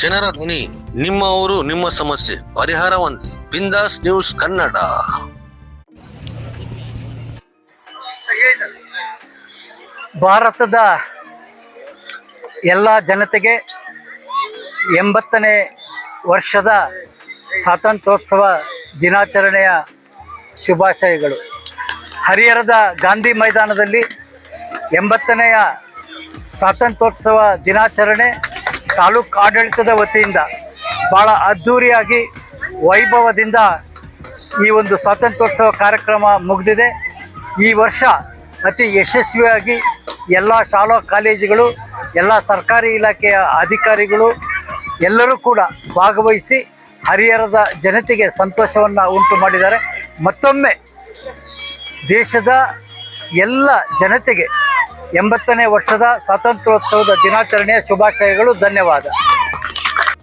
ಜನರ ಧ್ವನಿ, ನಿಮ್ಮ ಊರು ನಿಮ್ಮ ಸಮಸ್ಯೆ ಪರಿಹಾರ ಒಂದೇ. ಬಿಂದಾಸ್ ನ್ಯೂಸ್ ಕನ್ನಡ. ಭಾರತದ ಎಲ್ಲ ಜನತೆಗೆ 80ನೇ ವರ್ಷದ ಸ್ವಾತಂತ್ರ್ಯೋತ್ಸವ ದಿನಾಚರಣೆಯ ಶುಭಾಶಯಗಳು. ಹರಿಹರದ ಗಾಂಧಿ ಮೈದಾನದಲ್ಲಿ 80ನೆಯ ಸ್ವಾತಂತ್ರ್ಯೋತ್ಸವ ದಿನಾಚರಣೆ ತಾಲೂಕು ಆಡಳಿತದ ವತಿಯಿಂದ ಭಾಳ ಅದ್ಧೂರಿಯಾಗಿ ವೈಭವದಿಂದ ಈ ಒಂದು ಸ್ವಾತಂತ್ರ್ಯೋತ್ಸವ ಕಾರ್ಯಕ್ರಮ ಮುಗಿದಿದೆ. ಈ ವರ್ಷ ಅತಿ ಯಶಸ್ವಿಯಾಗಿ ಎಲ್ಲ ಶಾಲಾ ಕಾಲೇಜುಗಳು, ಎಲ್ಲ ಸರ್ಕಾರಿ ಇಲಾಖೆಯ ಅಧಿಕಾರಿಗಳು ಎಲ್ಲರೂ ಕೂಡ ಭಾಗವಹಿಸಿ ಹರಿಹರದ ಜನತೆಗೆ ಸಂತೋಷವನ್ನು ಉಂಟು ಮಾಡಿದ್ದಾರೆ. ಮತ್ತೊಮ್ಮೆ ದೇಶದ ಎಲ್ಲ ಜನತೆಗೆ 80ನೇ ವರ್ಷದ ಸ್ವಾತಂತ್ರ್ಯೋತ್ಸವದ ದಿನಾಚರಣೆಯ ಶುಭಾಶಯಗಳು. ಧನ್ಯವಾದ.